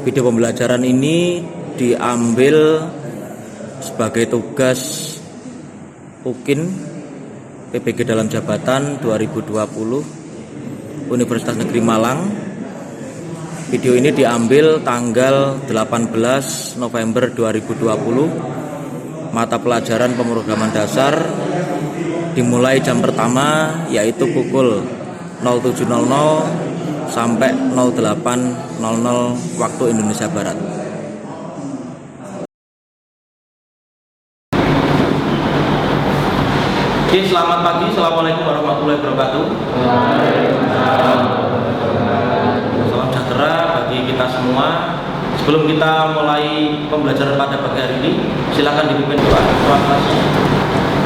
Video pembelajaran ini diambil sebagai tugas UKIN PBG dalam jabatan 2020 Universitas Negeri Malang. Video ini diambil tanggal 18 November 2020. Mata pelajaran pemrograman dasar dimulai jam pertama, yaitu pukul 07.00 sampai 08.00 waktu Indonesia Barat. Oke, selamat pagi. Assalamualaikum warahmatullahi wabarakatuh. Salam sejahtera bagi kita semua. Sebelum kita mulai pembelajaran pada pagi hari ini, silakan dipimpin doa.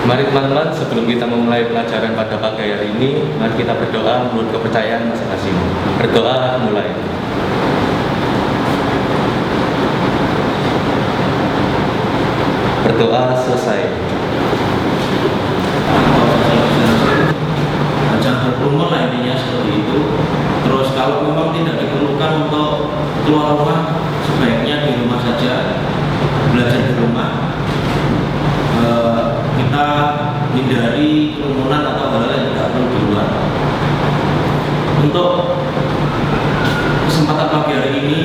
Mari teman-teman, sebelum kita memulai pelajaran pada pagi hari ini, mari kita berdoa menurut kepercayaan masing-masing. Berdoa mulai. Berdoa selesai. Jangan berkerumun lah, intinya seperti itu. Terus kalau memang tidak diperlukan untuk keluar rumah, sebaiknya di rumah saja, belajar di rumah. Kita hindari kerumunan atau hal-hal yang tidak perlu di luar. Untuk kesempatan pagi hari ini,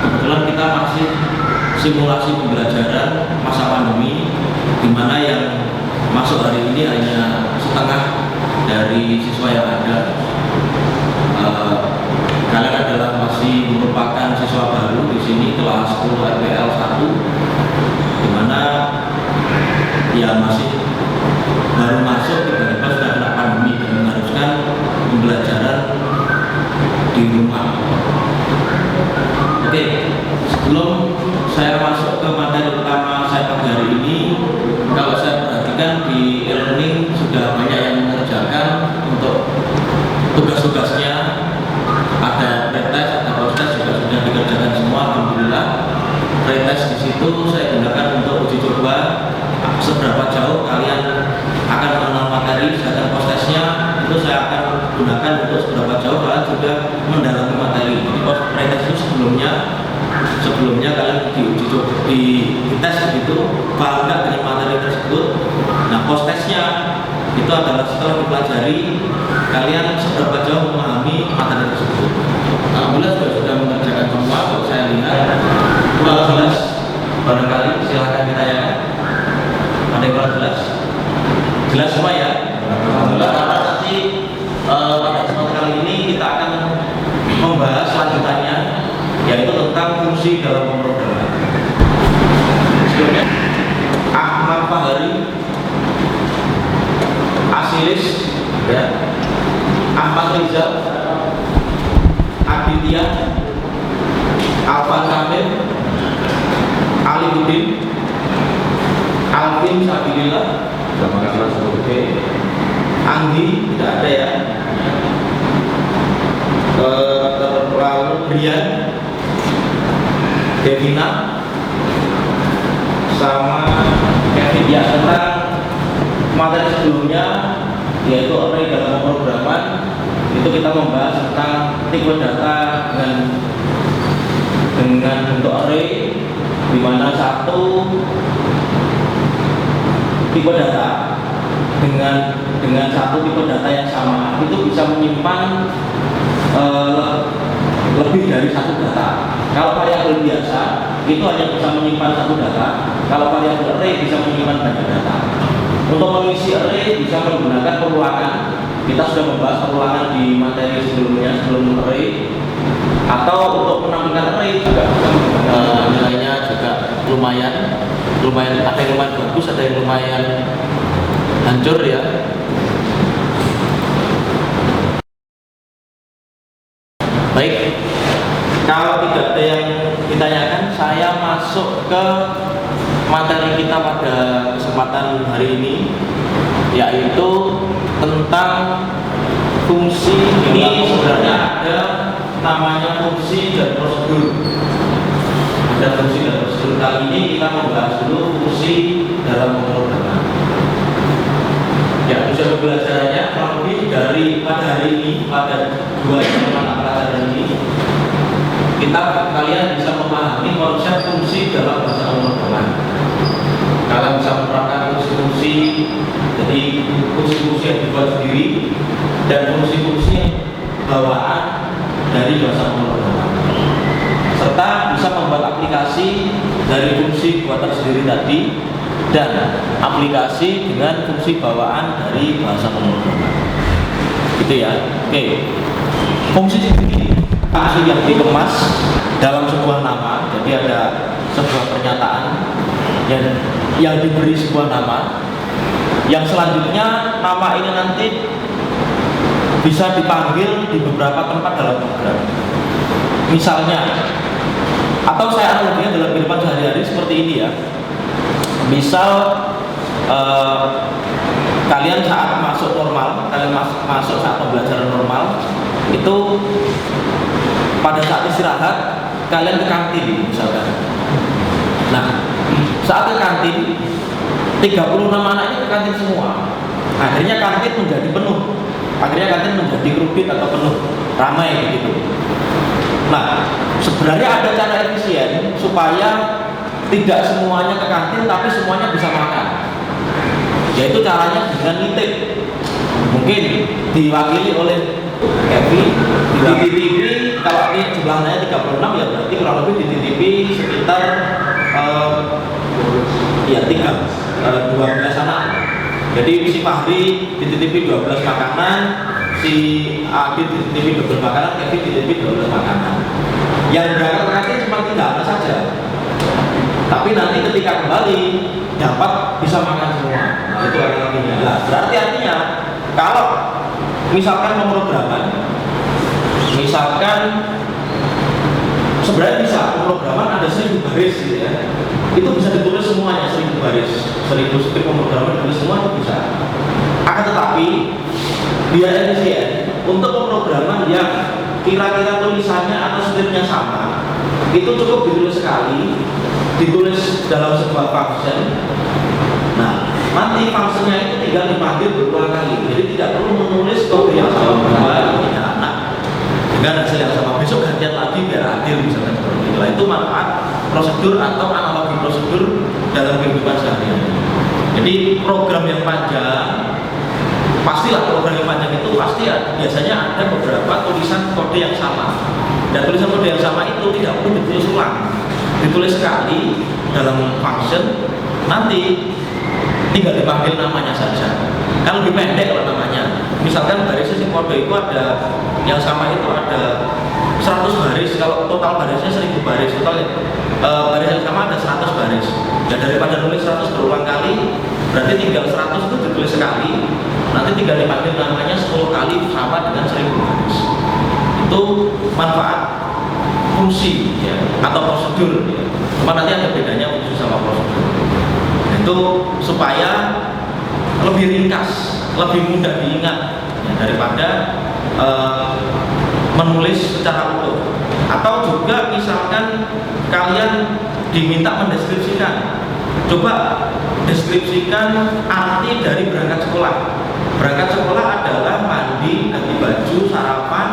kebetulan kita masih simulasi pembelajaran masa pandemi, di mana yang masuk hari ini hanya setengah dari siswa yang ada. Kalian adalah masih merupakan siswa baru di sini, kelas 10 RPL 1, di mana ya masih baru masuk, tiba-tiba sudah kena pandemi dan mengharuskan pembelajaran di rumah. Oke, sebelum saya masuk ke materi utama saya pagi hari ini, kalau saya perhatikan di e-learning sudah banyak yang mengerjakan untuk tugas-tugasnya. Ada pretest, ada proses juga sudah dikerjakan semua, alhamdulillah. Pretest di situ saya gunakan untuk uji coba seberapa jauh kalian akan mengenal materi, sedangkan postesnya itu saya akan gunakan untuk seberapa jauh kalian sudah mendalami materi. Jadi pretest itu sebelumnya kalian diuji coba, di tes begitu, paham nggak dengan materi tersebut. Nah, postesnya itu adalah setelah dipelajari kalian seberapa jauh memahami materi tersebut. Alhamdulillah sudah mengerjakan semua. Kalau saya lihat kurang jelas, barangkali silahkan ditanyakan. Ada yang kurang jelas? Jelas semua ya? Alhamdulillah. Karena nanti pada kesempatan kali ini kita akan membahas lanjutannya, yaitu tentang fungsi dalam pemrograman. Sebelumnya, Ahmad Fahari, Asilis, ya, Ahmad Rizal, Aditya, Alvan Kamil, Ali Budin, Alvin Sabilillah, Anggi tidak ada ya, lalu Brian, Devina, sama Kevin. Ya, tentang materi sebelumnya, yaitu array dalam pemrograman, itu kita membahas tentang tipe data dengan bentuk array, di mana satu tipe data dengan satu tipe data yang sama itu bisa menyimpan lebih dari satu data. Kalau variabel biasa itu hanya bisa menyimpan satu data, kalau variabel array bisa menyimpan banyak data. Untuk mengisi array bisa menggunakan perulangan. Kita sudah membahas perulangan di materi sebelumnya, sebelum array. Atau untuk menampilkan array juga nilainya juga lumayan, ada yang lumayan bagus, ada yang lumayan hancur ya. Baik, kalau tidak ada yang ditanyakan, saya masuk ke materi kita pada kesempatan hari ini, yaitu tentang fungsi. Ini sebenarnya ada namanya fungsi dan prosedur. Ada fungsi dan prosedur. Kali ini kita membahas dulu fungsi dalam pemrograman. Ya, usaha pembelajarannya kurang lebih dari pada hari ini, pada 2 jam mata pelajaran ini, kalian bisa memahami konsep fungsi dalam bahasa pemrograman. Kalian bisa menerapkan fungsi-fungsi, jadi fungsi-fungsi yang dibuat sendiri dan fungsi-fungsi bawaan dari bahasa pemrograman, serta bisa membuat aplikasi dari fungsi buatan sendiri tadi dan aplikasi dengan fungsi bawaan dari bahasa pemrograman. Gitu ya. Oke. Fungsi sendiri fungsi yang dikemas dalam sebuah nama. Jadi ada sebuah pernyataan yang diberi sebuah nama. Yang selanjutnya nama ini nanti bisa dipanggil di beberapa tempat dalam program. Misalnya, atau saya analoginya dalam kehidupan sehari-hari seperti ini ya. Misal kalian saat masuk normal, kalian masuk saat pembelajaran normal, itu pada saat istirahat kalian ke kantin misalkan. Nah, saat ke kantin 36 anak ini ke kantin semua. Akhirnya kantin menjadi penuh. Akhirnya kantin menjadi kerudit atau penuh, ramai begitu. Nah, sebenarnya ada cara efisien supaya tidak semuanya ke kantin tapi semuanya bisa makan. Yaitu caranya dengan nitip. Mungkin diwakili oleh Kevin, dititipi, kalau ini jumlahnya 36 ya berarti kurang lebih dititipi sekitar 12 anak. Jadi si Fahri dititipi 12 makanan, si Adit dititipi 12 makanan, Kevin dititipi 12 makanan. Yang berangkat nanti cuma 3 anak saja. Tapi nanti ketika kembali dapat bisa makan semua. Nah, itu artinya. Nah, berarti artinya kalau misalkan pemrograman, misalkan sebenarnya bisa pemrograman ada 1000 baris gitu ya. Itu bisa ditulis semuanya 1000 baris, 1000 skrip pemrograman ditulis semua itu bisa. Akan tetapi biar efisien untuk pemrograman yang kira-kira tulisannya atau skripnya sama, itu cukup ditulis sekali, ditulis dalam sebuah function. Nah, nanti functionnya itu tinggal dipanggil berulang kali. Jadi tidak perlu menulis kode yang sama kembali. Nah, dengan hasil yang sama besok gantian lagi biar adil misalkan seperti itu. Itu manfaat prosedur atau analogi prosedur dalam kehidupan sehari-hari. Jadi program yang panjang, pastilah program yang panjang itu pasti biasanya ada beberapa tulisan kode yang sama. Dan tulisan kode yang sama itu tidak perlu ditulis ulang, ditulis sekali dalam function, nanti tinggal dipanggil namanya saja. Kan lebih pendek kalau namanya. Misalkan baris isi kode itu ada yang sama itu ada 100 baris, kalau total barisnya 1000 baris, total baris yang sama ada 100 baris. Ya daripada nulis 100 berulang kali, berarti tinggal 100 itu ditulis sekali, nanti tinggal dipanggil namanya 10 kali sama dengan 1000 baris. Itu manfaat fungsi ya, atau prosedur ya. Cuma nanti ada bedanya fungsi sama prosedur. Itu supaya lebih ringkas, lebih mudah diingat ya, daripada menulis secara utuh. Atau juga misalkan kalian diminta mendeskripsikan, coba deskripsikan arti dari berangkat sekolah. Berangkat sekolah adalah mandi, ganti baju, sarapan,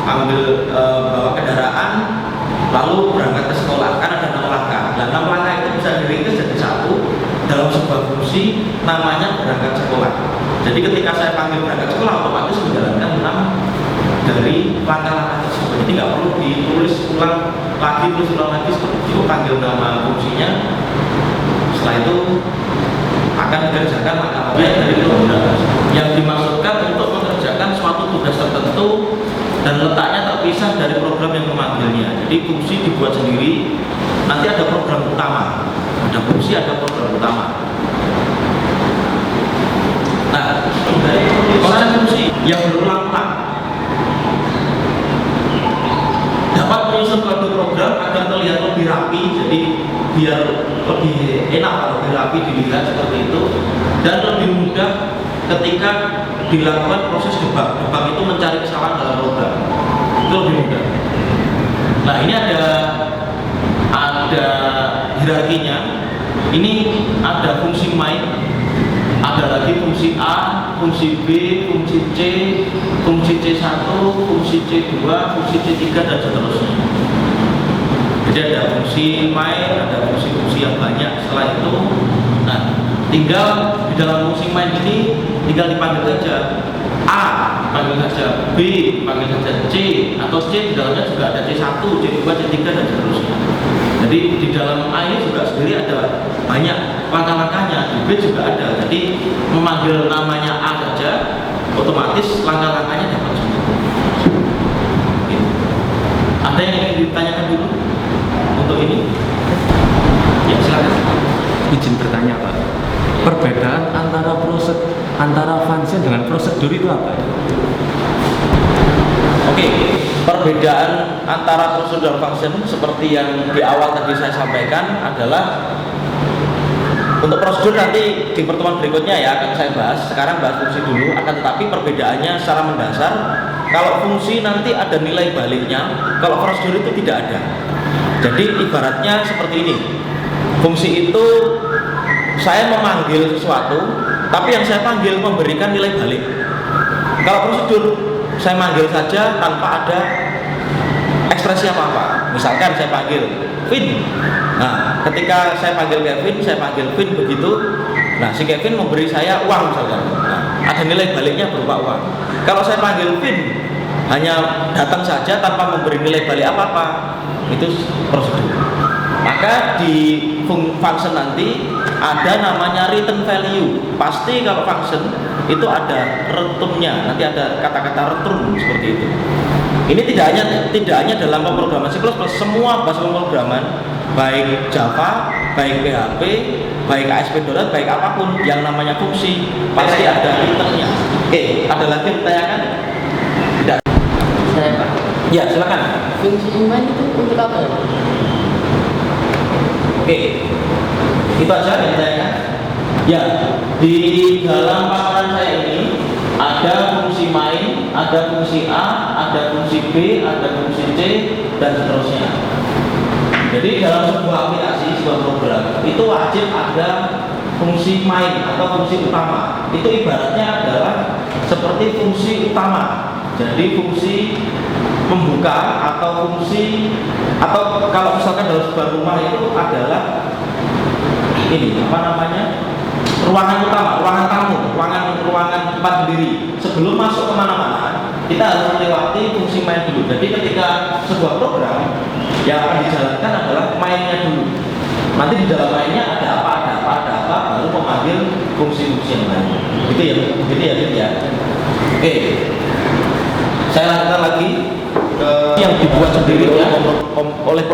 ambil bawa kendaraan, lalu berangkat ke sekolah. Kan ada 6 langkah. Dan 6 langkah itu bisa diringkas jadi satu dalam sebuah fungsi namanya berangkat sekolah. Jadi ketika saya panggil berangkat sekolah, otomatis menjalankan 6 dari langkah-langkah tersebut. Jadi nggak perlu ditulis ulang lagi, seperti itu panggil nama fungsinya. Setelah itu akan dikerjakan langkah-langkah dari program yang dimaksudkan untuk mengerjakan suatu tugas tertentu dan letaknya terpisah dari program yang memanggilnya. Jadi fungsi dibuat sendiri, nanti ada program utama, ada fungsi, ada program utama. Nah, konsep fungsi yang berulang-ulang dapat menyusun kode program agar terlihat lebih rapi, jadi biar lebih enak kalau lebih rapi dilihat seperti itu, dan lebih mudah ketika dilakukan proses debug. Debug itu mencari kesalahan dalam program, itu lebih mudah. Nah, ini ada hierarkinya. Ini ada fungsi main, ada lagi fungsi A, fungsi B, fungsi C, fungsi C1, fungsi C2, fungsi C3 dan seterusnya. Jadi ada fungsi main, ada fungsi-fungsi yang banyak. Setelah itu, nah tinggal di dalam fungsi main ini tinggal dipanggil saja A, dipanggil saja B, dipanggil saja C, atau C di dalamnya juga ada C1, C2, C3 dan seterusnya. Jadi di dalam A ini juga sendiri ada banyak langkah-langkahnya, di B juga ada. Jadi memanggil namanya A saja, otomatis langkah-langkahnya dapat semua. Ada yang ingin ditanyakan dulu untuk ini? Ya silakan. Izin bertanya Pak, perbedaan antara function dengan prosedur itu apa? Oke, perbedaan antara prosedur dan function seperti yang di awal tadi saya sampaikan adalah untuk prosedur nanti di pertemuan berikutnya ya akan saya bahas. Sekarang bahas fungsi dulu, akan tetapi perbedaannya secara mendasar. Kalau fungsi nanti ada nilai baliknya, kalau prosedur itu tidak ada. Jadi ibaratnya seperti ini. Fungsi itu saya memanggil sesuatu, tapi yang saya panggil memberikan nilai balik. Kalau prosedur saya manggil saja tanpa ada ekspresi apa-apa. Misalkan saya panggil Vin. Nah, ketika saya panggil Kevin, saya panggil Vin begitu. Nah, si Kevin memberi saya uang misalkan. Nah, ada nilai baliknya berupa uang. Kalau saya panggil Vin, hanya datang saja tanpa memberi nilai balik apa-apa, itu prosedur. Maka di function nanti ada namanya return value. Pasti kalau function itu ada returnnya, nanti ada kata-kata return seperti itu. Ini tidak hanya dalam pemrograman C++, semua bahasa pemrograman, baik Java, baik PHP, baik ASP.NET, baik apapun yang namanya fungsi pasti ada returnnya. Oke, ada lagi yang ditanyakan? Tidak. Saya Pak. Ya, silakan. Fungsi inline itu untuk apa ya? Oke, itu aja yang ditanyakan. Ya, di dalam paparan saya ini ada fungsi main, ada fungsi A, ada fungsi B, ada fungsi C, dan seterusnya. Jadi dalam sebuah aplikasi, sebuah program itu wajib ada fungsi main atau fungsi utama. Itu ibaratnya adalah seperti fungsi utama. Jadi fungsi membuka atau fungsi, atau kalau misalkan dalam sebuah rumah itu adalah ini apa namanya, ruangan utama, ruangan tamu, ruangan tempat berdiri. Sebelum masuk kemana-mana kita harus melewati fungsi main dulu. Jadi ketika sebuah program yang akan dijalankan adalah mainnya dulu. Nanti di dalam mainnya ada apa, baru memanggil fungsi-fungsi yang lain. Gitu ya. Oke, saya lanjutkan lagi ke yang dibuat sendiri oleh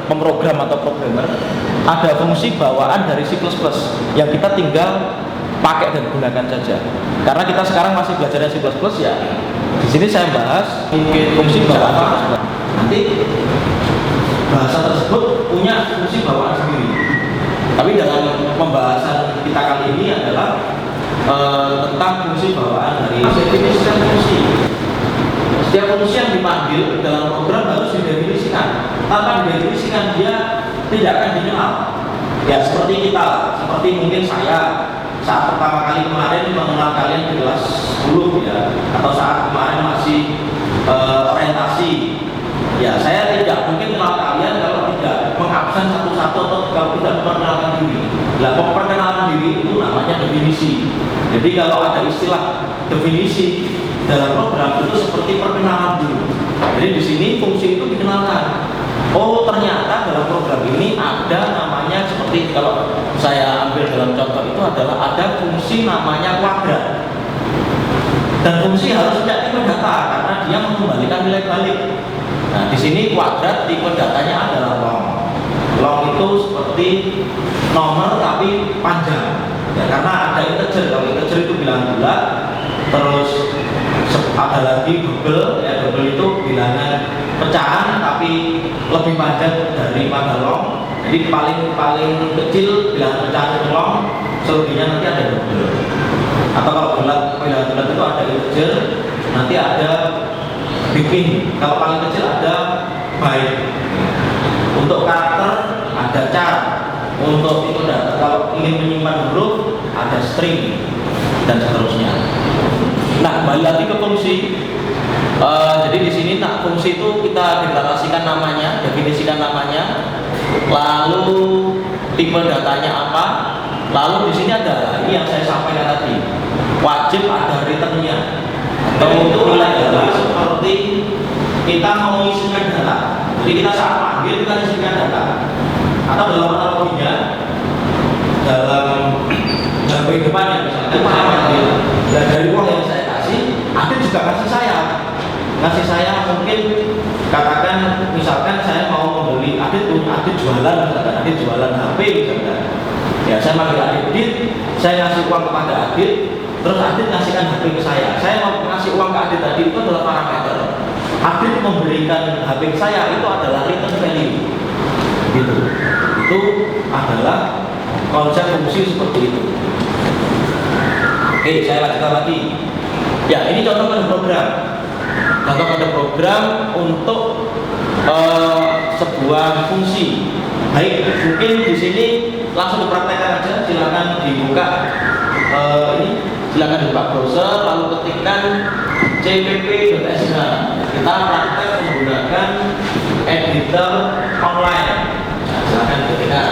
pemrogram atau programmer. Ada fungsi bawaan dari C++ yang kita tinggal pakai dan gunakan saja. Karena kita sekarang masih belajar C++ ya. Di sini saya bahas fungsi bawaan. Nanti bahasa tersebut punya fungsi bawaan sendiri. Tapi dalam pembahasan kita kali ini adalah tentang fungsi bawaan dari definisi fungsi. Setiap fungsi yang dipanggil dalam program harus didefinisikan. Tanpa didefinisikan dia tidak akan dikenal. Ya seperti kita, seperti mungkin saya saat pertama kali kemarin mengenal kalian di kelas 10 ya, atau saat kemarin masih orientasi. Ya saya tidak mungkin kenal kalian kalau tidak mengabsen satu-satu atau kalau tidak memperkenalkan diri. Nah, memperkenalkan diri itu namanya definisi. Jadi kalau ada istilah definisi dalam program itu seperti perkenalan dulu. Jadi di sini fungsi itu dikenalkan. Oh ternyata dalam program ini ada namanya seperti kalau saya ambil dalam contoh itu adalah ada fungsi namanya kuadrat. Dan fungsi harus punya tipe data karena dia mengembalikan nilai balik. Nah di sini kuadrat tipe datanya adalah long. Long itu seperti nomor tapi panjang. Ya, karena ada integer. Kalau integer itu bilangan bulat. Terus ada lagi double, ya double itu bilangan pecahan tapi lebih panjang daripada long. Jadi paling kecil bilangan pecahan itu long, selebihnya nanti ada double. Atau kalau bilangan bulat itu ada integer, nanti ada bikin. Kalau paling kecil ada byte. Untuk karakter ada char. Untuk itu data, kalau ingin menyimpan huruf ada string dan seterusnya. Nah, kembali lagi ke fungsi. Jadi di sini fungsi itu kita deklarasikan namanya, definisikan namanya, lalu tipe datanya apa, lalu di sini ada ini yang saya sampaikan tadi, wajib ada returnnya. Atau itu nilai data seperti kita mau isikan data. Jadi kita saat panggil kita isikan data. Atau dalam analoginya, dalam kehidupannya misalnya saya panggil dan dari uang yang saya kasih, Adit juga kasih saya mungkin katakan misalkan saya mau membeli Adit jualan misalkan, Adit jualan HP misalkan. Ya saya panggil Adit, saya ngasih uang kepada Adit, terus Adit ngasihkan HP ke saya mau ngasih uang ke Adit tadi, itu adalah parameter. Adit memberikan HP ke saya, itu adalah return value gitu. Itu adalah konsep fungsi seperti itu. Oke, saya lanjutkan lagi. Ya, ini contoh kode program. Contoh kode program untuk sebuah fungsi. Baik, mungkin di sini langsung dipraktekkan aja. Silakan dibuka silakan dibuka browser, lalu ketikkan cpp.sh. Kita praktek menggunakan editor online. Nah, silakan ketikkan.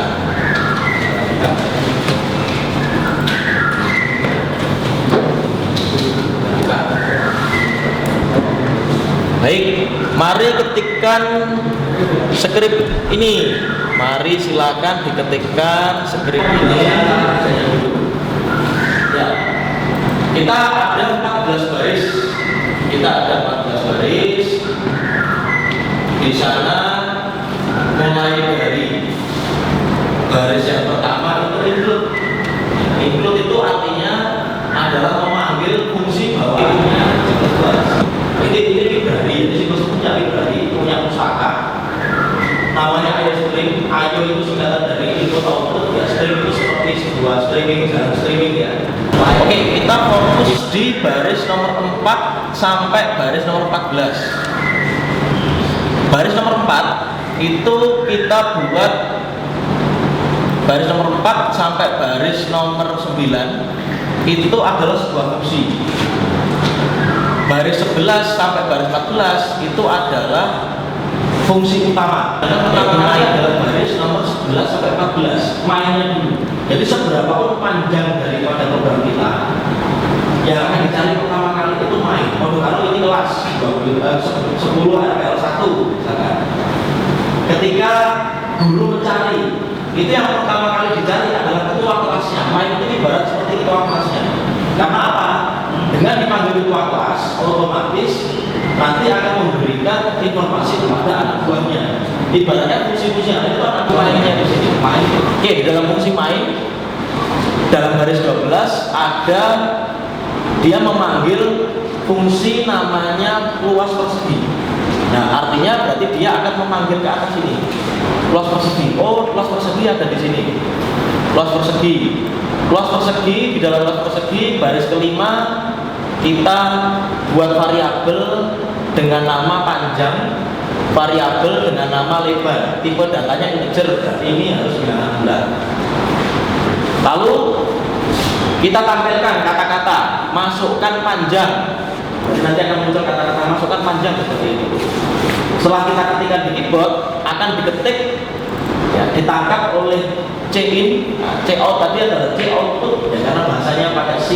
Baik, mari ketikkan skrip ini. Mari silakan diketikkan skrip ini. Ya. Kita ada 14 baris. Di sana mulai dari baris yang pertama itu include. Include itu artinya adalah memanggil fungsi bawahnya. Ini library, jadi siklus punya library, punya pusaka namanya string. IO itu singkatan dari input output, ya string itu seperti sebuah streaming ya. Oke, kita fokus di baris nomor 4 sampai baris nomor 14. Baris nomor 4 itu kita buat baris nomor 4 sampai baris nomor 9 itu adalah sebuah fungsi. Baris 11 sampai baris 14 itu adalah fungsi utama. Yang pertama kali adalah baris nomor 11 sampai 14, mainnya dulu. Jadi seberapa pun panjang daripada program kita, yang akan dicari pertama kali itu main. Kalau ini kelas 10 RPL 1 misalkan. Ketika guru mencari, itu yang pertama kali dicari adalah ketua kelasnya. Main itu ibarat seperti ketua kelasnya. Karena apa? Dengan dipanggil ketua kelas, otomatis nanti akan memberikan informasi kepada anak buahnya. Ibaratnya fungsi-fungsi itu anak buahnya di sini main. Oke, di dalam fungsi main, dalam baris 12 ada dia memanggil fungsi namanya luas persegi. Nah, artinya berarti dia akan memanggil ke atas sini. Luas persegi. Oh, luas persegi ada di sini. Luas persegi. Luas persegi, di dalam luas persegi baris kelima kita buat variabel dengan nama panjang, variabel dengan nama lebar. Tipe datanya integer, berarti ini harus bilangan bulat. Lalu kita tampilkan kata-kata masukkan panjang. Nanti akan muncul kata-kata masukkan panjang seperti ini. Setelah kita ketikkan di keyboard, akan diketik, ya, ditangkap oleh C-in, C-out tadi adalah C-output, ya, karena bahasanya pakai C,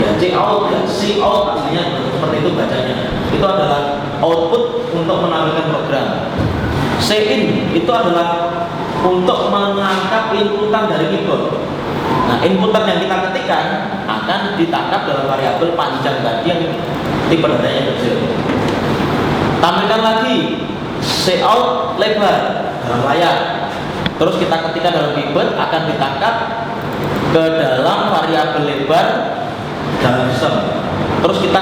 ya C-out, ya C-out aslinya seperti itu bacanya. Itu adalah output untuk menampilkan program. C-in itu adalah untuk menangkap inputan dari keyboard. Nah, inputan yang kita ketikkan akan ditangkap dalam variabel panjang tadi yang tipe datanya kecil. Tampilkan lagi cout lebar dalam layar. Terus kita ketikkan dalam keyboard akan ditangkap ke dalam variabel lebar dalam sistem. Terus kita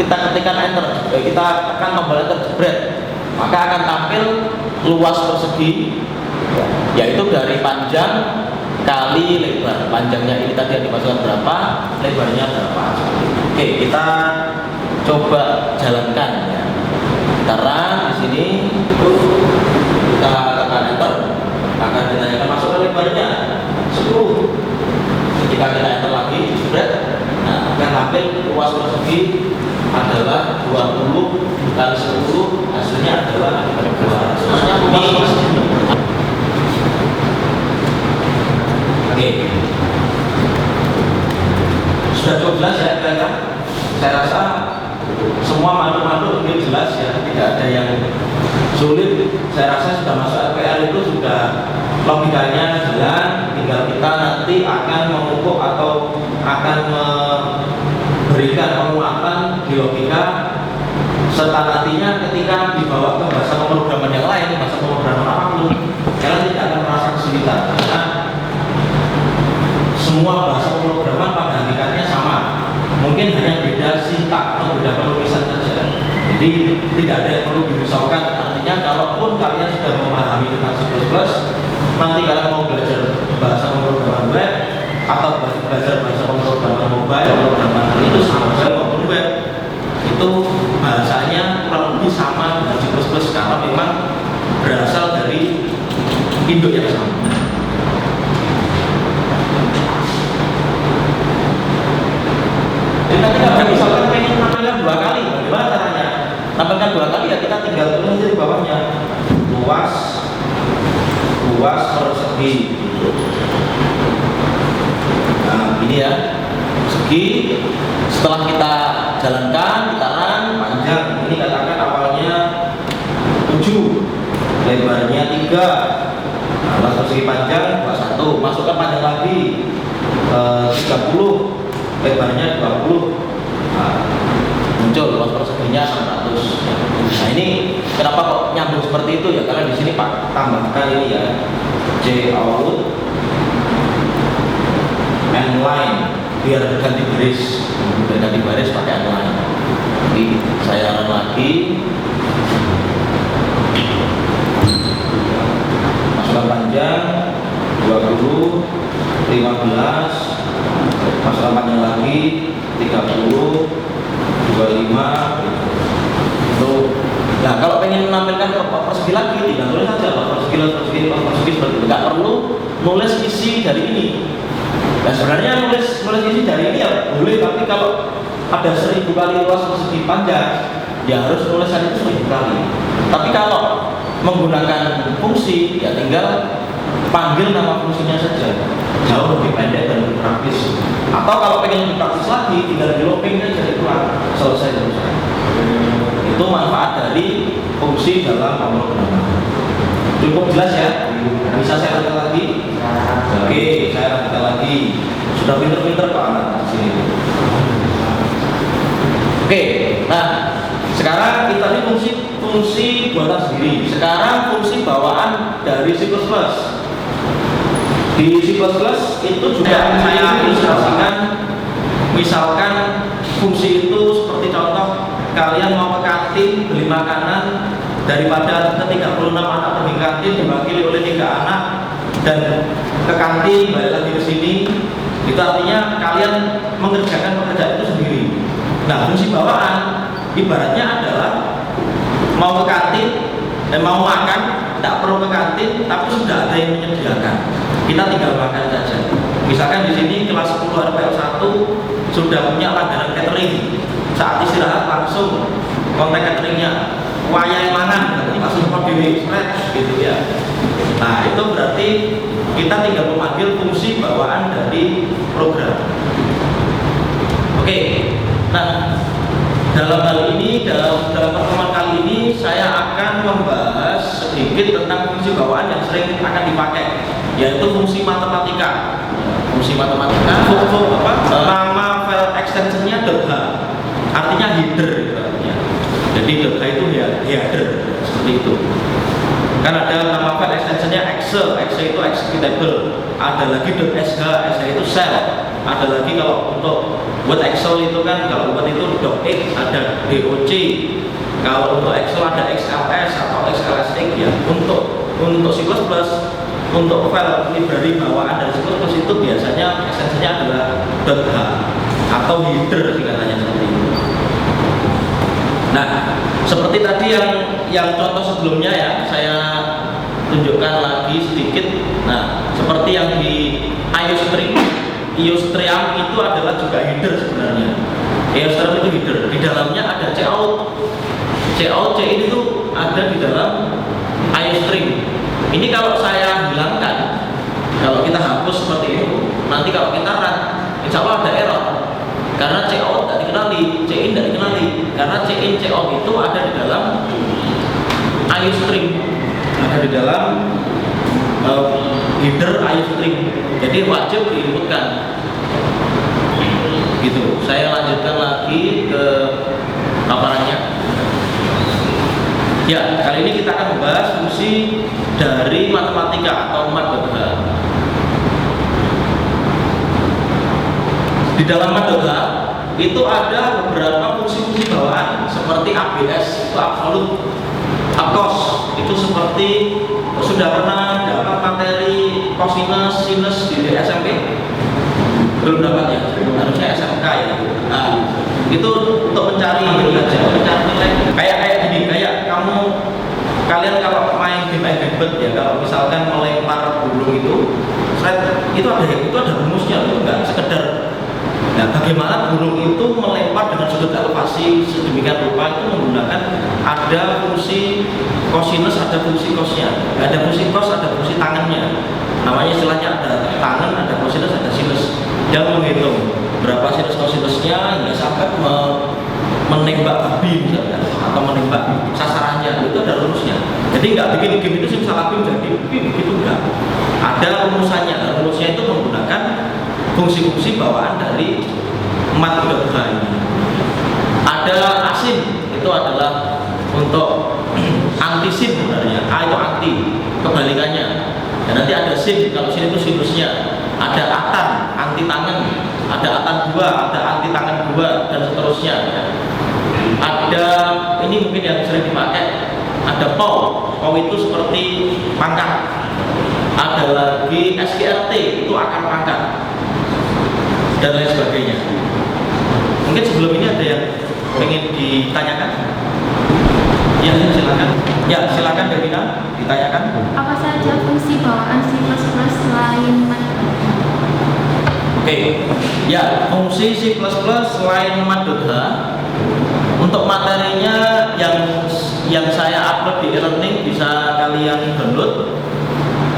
ketikkan enter, kita tekan tombol enter jebret, maka akan tampil luas persegi, yaitu dari panjang kali lebar. Panjangnya ini tadi yang dimasukkan berapa, lebarnya berapa. Oke, kita coba jalankan ya. Sekarang di sini kita tekan enter, akan ditanyakan masukkan lebarnya 10. Ketika kita enter sudah logikanya jalan, tinggal kita nanti akan memupuk atau akan memberikan penguatan di logika, serta nantinya ketika dibawa ke bahasa pemrograman yang lain, bahasa pemrograman apapun, kalian tidak akan merasa kesulitan karena semua bahasa pemrograman pada hakikatnya sama, mungkin hanya beda sintak atau beda penulisan saja. Jadi tidak ada yang perlu dirisaukan. Artinya kalaupun kalian sudah memahami tentang C++, nanti kalian mau belajar bahasa pemrograman web atau belajar bahasa pemrograman mobile, pemrograman itu sama saja maupun web, itu bahasanya kurang lebih sama dengan C++ karena memang berasal dari induk yang sama. Jadi nanti kalau misalkan pengen nampilkan 2 kali, bagaimana caranya? Nampilkan 2 kali ya kita tinggal tulis di bawahnya luas persegi. Nah ini ya segi. Setelah kita jalankan, kita run panjang. Ini katakan awalnya 7, lebarnya 3. Nah, luas persegi panjang 21. Masukkan panjang lagi 30. Lebarnya 20. Nah, muncul luas perseginya 600. Nah ini kenapa kok nyambung seperti itu ya? Karena di sini Pak tambahkan ini ya, cout line biar ganti baris, pakai line. Jadi saya run lagi, masukkan panjang 20, 15. Masukkan panjang lagi 30, 25 itu. Nah kalau pengen menampilkan persegi lagi tinggal tulis saja persegi seperti itu, nggak perlu nulis isi dari ini. Nah sebenarnya nulis isi dari ini ya boleh, tapi kalau ada 1000 kali luas persegi panjang ya harus nulisan itu 1000 kali. Tapi kalau menggunakan fungsi ya tinggal panggil nama fungsinya saja, jauh lebih pendek dan lebih praktis. Atau kalau pengen lebih praktis lagi tinggal di looping aja, itu selesai urusan. Itu manfaat dari fungsi dalam pemrograman. Cukup jelas ya? Bisa saya lanjutkan lagi? Oke, saya lanjutkan lagi. Sudah pinter-pinter Pak anak di sini. Oke, nah sekarang kita ini fungsi buatan sendiri. Sekarang fungsi bawaan dari C++. Di C++ itu juga saya ilustrasikan, misalkan fungsi itu seperti contoh kalian mau ke kantin beli makanan, daripada ke 36 anak pergi kantin diwakili oleh 3 anak dan ke kantin balik lagi ke sini, itu artinya kalian mengerjakan pekerjaan itu sendiri. Nah fungsi bawaan ibaratnya adalah mau ke kantin dan mau makan, tidak perlu ke kantin, tapi sudah ada yang menyediakan. Kita tinggal makan saja. Misalkan di sini kelas 10 RPL 1 sudah punya langganan catering. Saat istirahat langsung kontak cateringnya, wayai mangan, langsung support diri, gitu ya. Nah itu berarti kita tinggal memanggil fungsi bawaan dari program. Oke, nah dalam hal ini, dalam pertemuan kali ini saya akan membahas sedikit tentang fungsi bawaan yang sering akan dipakai, yaitu fungsi matematika. Fungsi matematika, nama file extensionnya .h, artinya header gitu artinya. Jadi .h itu ya header seperti itu. Kan ada nama file extensionnya exe itu executable, ada lagi .sh, sh itu shell, ada lagi kalau untuk buat Excel itu kan, kalau buat itu .x ada doc, kalau untuk Excel ada xls atau xlsx ya. Untuk C++, untuk file library bawaan dari C++ itu biasanya ekstensinya adalah .h atau header singkatannya seperti itu. Nah, seperti tadi yang contoh sebelumnya ya, saya tunjukkan lagi sedikit. Nah, seperti yang di IOStream itu adalah juga header sebenarnya. IOStream itu header. Di dalamnya ada cout. Cout itu ada di dalam IOStream. Ini kalau saya hilangkan, kalau kita hapus seperti itu, nanti kalau kita run, insya Allah ada error. Karena cout tidak dikenali, cin tidak dikenali. Karena cin cout itu ada di dalam IOStream, ada di dalam header iostream. Jadi wajib diinputkan. Gitu. Saya lanjutkan lagi ke paparannya. Ya, kali ini kita akan membahas fungsi dari matematika atau mat.h. Di dalam mat.h itu ada beberapa fungsi-fungsi bawaan seperti ABS itu absolut, ABCOS itu seperti sudah pernah dapat materi cosinus, sinus di SMP? Belum dapat ya? Harusnya SMK ya. Nah, itu untuk mencari nilai. Kayak gini, kayak kalian kalau main game Bebet ya, kalau misalkan melempar burung itu ada rumusnya, itu enggak sekedar. Nah, bagaimana burung itu melempar dengan sudut elevasi sedemikian rupa itu menggunakan ada fungsi cosinus, ada fungsi cosnya, ada fungsi cos, ada fungsi tangannya. Namanya istilahnya ada tangan, ada cosinus, ada sinus. Yang menghitung berapa sinus cosinusnya hingga sampai menembak babi misalnya, atau menembak sasarannya, itu ada rumusnya. Jadi nggak bikin game itu simsalabim jadi begitu enggak. Ada rumusannya. Rumusnya itu menggunakan fungsi-fungsi bawaan dari mat.h ini. Ada asin, itu adalah untuk anti-sin sebenarnya. A itu anti, kebalikannya. Dan nanti ada sin, kalau sin itu sinusnya. Ada atan, anti tangan. Ada atan 2, ada anti tangan 2, dan seterusnya. Ada, ini mungkin yang sering dipakai, ada POW. POW itu seperti pangkat. Ada lagi SQRT, itu akar pangkat, dan lain sebagainya. Mungkin sebelum ini ada yang ingin ditanyakan? Ya, silakan. Ya, silakan Devina, ditanyakan. Apa saja fungsi bawaan C++ selain mat.h? Oke, ya, fungsi C++ selain mat.h untuk materinya yang saya upload di e-learning bisa kalian download.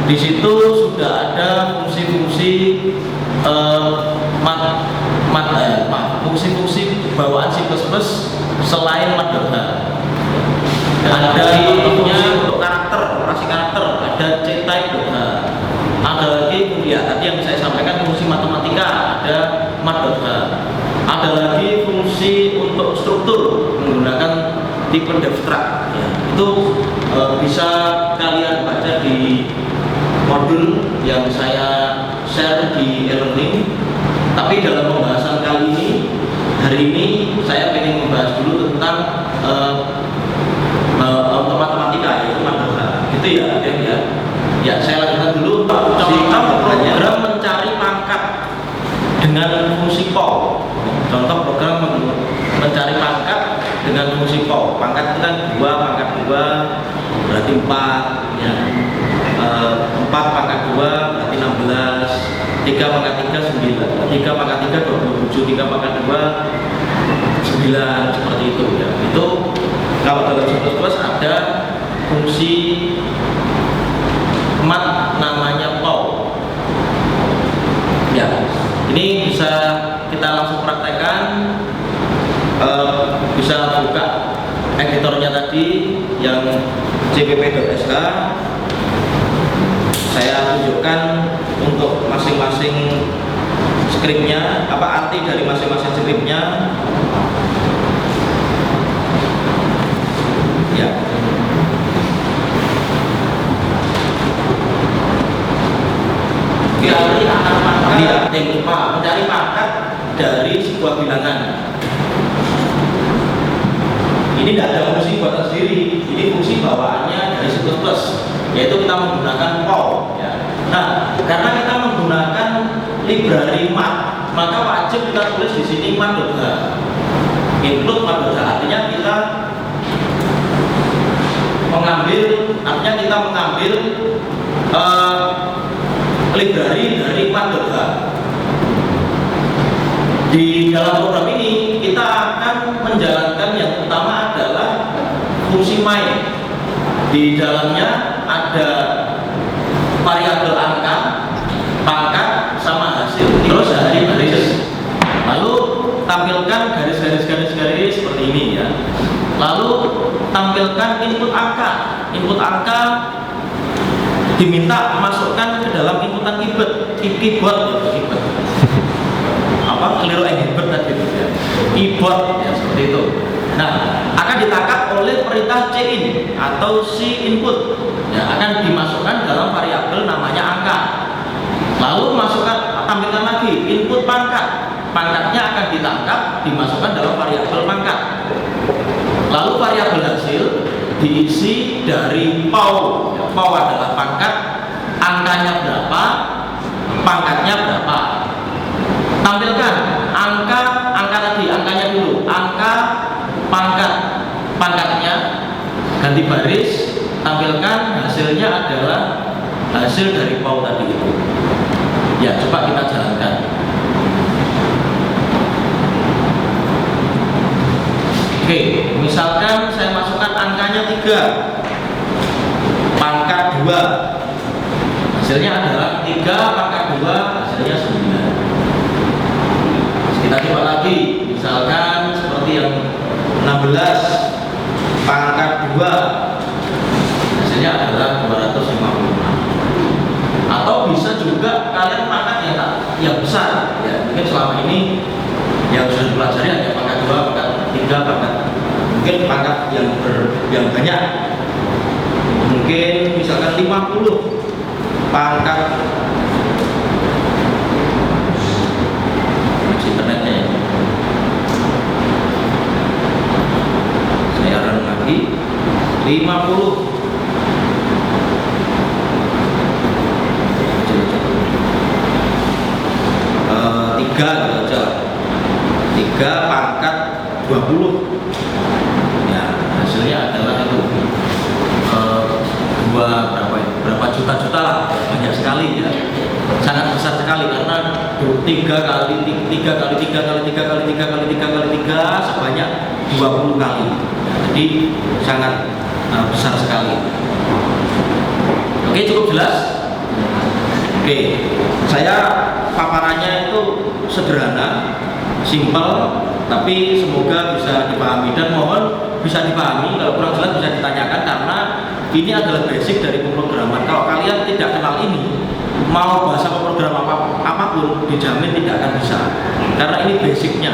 Di situ sudah ada fungsi-fungsi fungsi-fungsi bawaan C++ selain mat.h. Ada contohnya untuk karakter, operasi karakter, ada C-type.h. Ada lagi ya tadi yang saya sampaikan fungsi matematika, ada mat.h. Ada lagi fungsi untuk struktur menggunakan tipe Devstruct. Ya, itu bisa kalian baca di modul yang saya share di e-learning. Tapi dalam pembahasan kali ini, hari ini saya ingin membahas dulu tentang matematika, yaitu mat.h. Gitu ya, ya. Ya, saya lanjutkan dulu. Contoh program mencari pangkat dengan fungsi POW. Contoh program mencari pangkat dengan fungsi POW. Pangkat itu kan 2, pangkat 2 berarti 4 ya. 4 pangkat 2 berarti 16, 3 pangkat 3 9, 3 pangkat 3 27, 3 pangkat 2 9, seperti itu ya. Itu kalau dalam C++ ada fungsi mat namanya POW. Ya, ini bisa kita langsung praktekkan. Bisa buka editornya tadi yang cpp.sh. Saya tunjukkan untuk masing-masing skripnya, apa arti dari masing-masing skripnya. Ya. Lihat mencari pangkat dari sebuah bilangan. Ini tidak ada fungsi buatan sendiri, ini fungsi bawaannya dari C++, yaitu kita menggunakan POW. Ya. Nah, karena kita menggunakan library mat, maka wajib kita tulis di sini mat.h. Include mat.h, artinya kita mengambil library dari mat.h. Di dalam program ini kita akan menjalankan yang utama adalah fungsi main. Di dalamnya ada variabel angka, pangkat, sama hasil, terus dari baris. Lalu tampilkan garis-garis seperti ini ya. Lalu tampilkan input angka. Input angka diminta masukkan ke dalam inputan keyboard apa keliru keyboard tadi ya. Keyboard ya seperti itu. Nah, akan ditangkap oleh perintah cin atau C input ya, akan dimasukkan dalam variabel namanya angka. Lalu masukkan, tampilkan lagi input pangkatnya akan ditangkap dimasukkan dalam variabel pangkat. Lalu variabel hasil diisi dari PAU. PAU adalah pangkat, angkanya berapa, pangkatnya berapa. Tampilkan angka tadi, angkanya dulu, angka pangkatnya, ganti baris, tampilkan hasilnya adalah hasil dari PAU tadi itu. Ya, coba kita jalankan. Oke, misalkan saya masukkan angkanya 3, pangkat 2, hasilnya adalah 3 pangkat 2, hasilnya 9. Kita coba lagi, misalkan seperti yang 16, pangkat 2, hasilnya adalah 256. Atau bisa juga kalian pangkat yang besar ya, mungkin selama ini yang sudah dipelajari hanya pangkat 2, pangkat 3, pangkat mungkin pangkat yang banyak, mungkin misalkan 50 pangkat internetnya ya. Saya run lagi 50 3 gitu aja, 3 pangkat 20 ya, hasilnya adalah itu berapa juta lah, banyak sekali ya, sangat besar sekali karena 3 kali 3 sebanyak 20 kali ya, jadi sangat besar sekali. Oke, cukup jelas. Oke, saya paparannya itu sederhana, simpel, tapi semoga bisa dipahami dan mohon bisa dipahami. Kalau kurang jelas bisa ditanyakan karena ini adalah basic dari pemrograman. Kalau kalian tidak kenal ini, mau bahasa pemrograman apapun dijamin tidak akan bisa karena ini basicnya.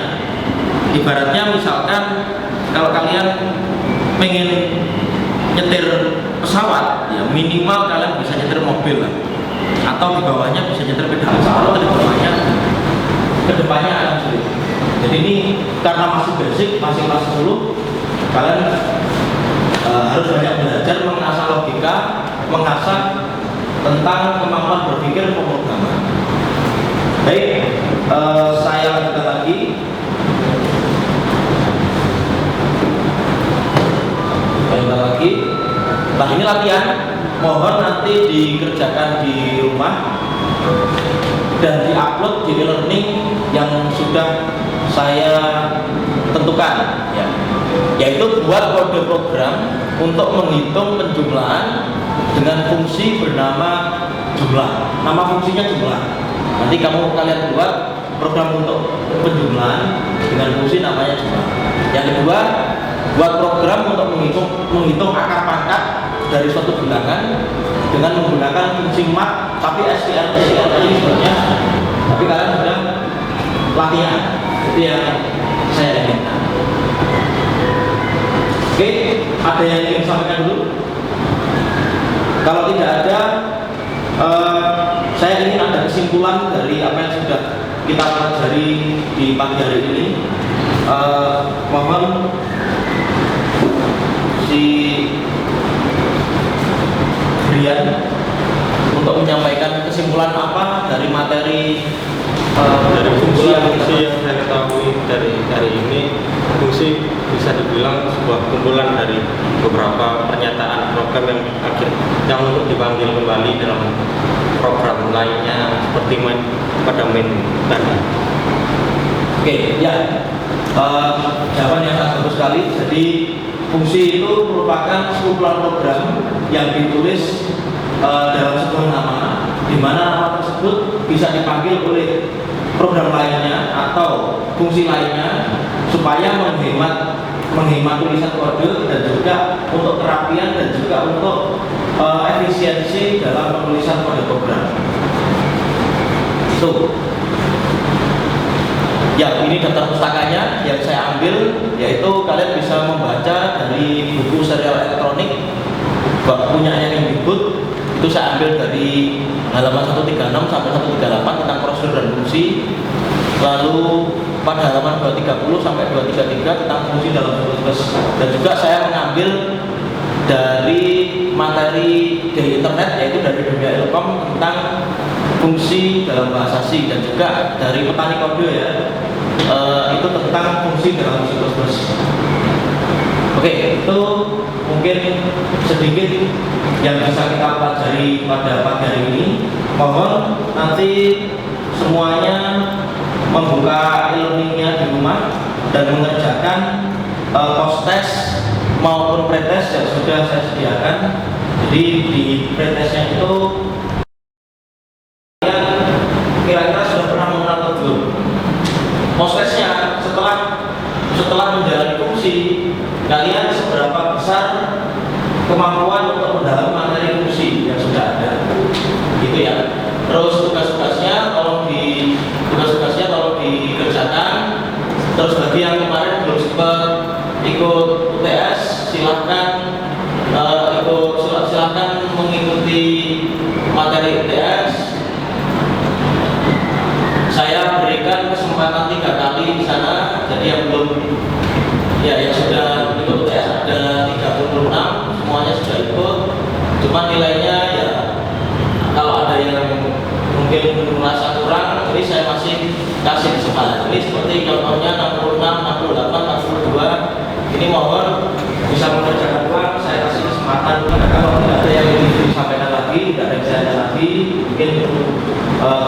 Ibaratnya misalkan kalau kalian pengen nyetir pesawat ya, minimal kalian bisa nyetir mobil lah, atau di bawahnya bisa nyetir pedal. Kalau di bawahnya kedepannya akan sulit. Jadi ini karena masih basic, masih kelas 10, kalian harus banyak belajar mengasah logika, mengasah tentang kemampuan berpikir pemrograman. Baik, saya lanjutkan lagi. Nah, ini latihan, mohon nanti dikerjakan di rumah dan diupload di e-learning yang sudah saya tentukan ya. Yaitu buat kode program untuk menghitung penjumlahan dengan fungsi bernama jumlah. Nama fungsinya jumlah. Nanti kalian buat program untuk penjumlahan dengan fungsi namanya jumlah. Yang kedua, buat program untuk menghitung akar pangkat dari suatu bilangan dengan menggunakan fungsi mat, tapi STR ini sebenarnya, tapi kalian sudah latihan. Itu yang saya inginkan. Oke, ada yang ingin sampaikan dulu? Kalau tidak ada, saya ingin ada kesimpulan dari apa yang sudah kita pelajari di pagi hari ini. Mohon si Brian untuk menyampaikan kesimpulan apa dari materi dari fungsi fungsi yang saya ketahui dari hari ini. Fungsi bisa dibilang sebuah kumpulan dari beberapa pernyataan program yang untuk dipanggil kembali dalam program lainnya seperti pada main tadi. Oke, ya, jawaban yang sangat bagus sekali. Jadi fungsi itu merupakan kumpulan program yang ditulis dalam sebuah nama, di mana nama tersebut bisa dipanggil oleh program lainnya atau fungsi lainnya supaya menghemat menghemat tulisan kode dan juga untuk kerapian dan juga untuk efisiensi dalam penulisan kode program. Itu. Ya, ini daftar pustakanya yang saya ambil, yaitu kalian bisa membaca dari buku serial elektronik punyanya Kemdikbud. Itu saya ambil dari halaman 136 sampai 138 tentang prosedur dan fungsi. Lalu pada halaman 230 sampai 233 tentang fungsi dalam situs. Dan juga saya mengambil dari materi di internet, yaitu dari dunia ilkom tentang fungsi dalam bahasa C, dan juga dari petani kode ya, itu tentang fungsi dalam situs. Oke, itu mungkin sedikit yang bisa kita pelajari pada pagi hari ini. Mohon nanti semuanya membuka e-learningnya di rumah dan mengerjakan post-test maupun pretest yang sudah saya sediakan. Jadi di pretestnya itu kira-kira sudah pernah mengenal atau belum? Post-testnya setelah menjalani fungsi, kalian seberapa besar kemampuan untuk mendalami materi fungsi yang sudah ada, gitu ya. Terus tugas-tugasnya tolong dikerjakan. Terus bagi yang kemarin belum sempat ikut UTS, silahkan mengikuti materi UTS. Saya berikan kesempatan 3 kali di sana. Jadi yang belum, ya yang sudah ikut UTS ada 36, semuanya sudah ikut. Cuma nilainya ya kalau ada yang mungkin merasa kurang, jadi saya masih kasih kesempatan. Ini seperti contohnya 66, 68, 42. Ini mohon bisa mengerjakan ulang, saya kasih kesempatan. Kalau tidak ada yang ingin disampaikan lagi, tidak ada yang saya ada lagi, mungkin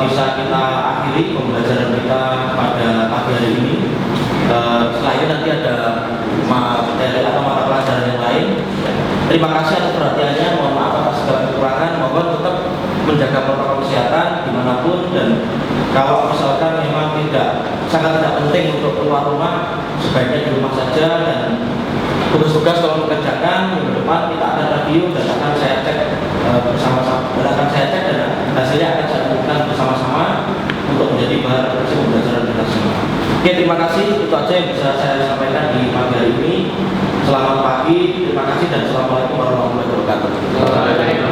bisa kita akhiri pembelajaran kita pada pagi hari ini. Selain nanti ada materi atau mata pelajaran yang lain. Terima kasih atas perhatiannya, mohon maaf atas segala kekurangan. Mohon tetap menjaga protokol kesehatan dimanapun, dan kalau misalkan memang sangat tidak penting untuk keluar rumah, sebaiknya di rumah saja. Dan tugas-tugas kalau dikerjakan minggu depan kita akan review dan akan saya cek bersama-sama, dan hasilnya akan saya lakukan bersama-sama untuk menjadi bahan refleksi pembelajaran kita semua. Oke, terima kasih. Itu aja yang bisa saya sampaikan di pagi hari ini. Selamat pagi, terima kasih, dan assalamualaikum warahmatullahi wabarakatuh.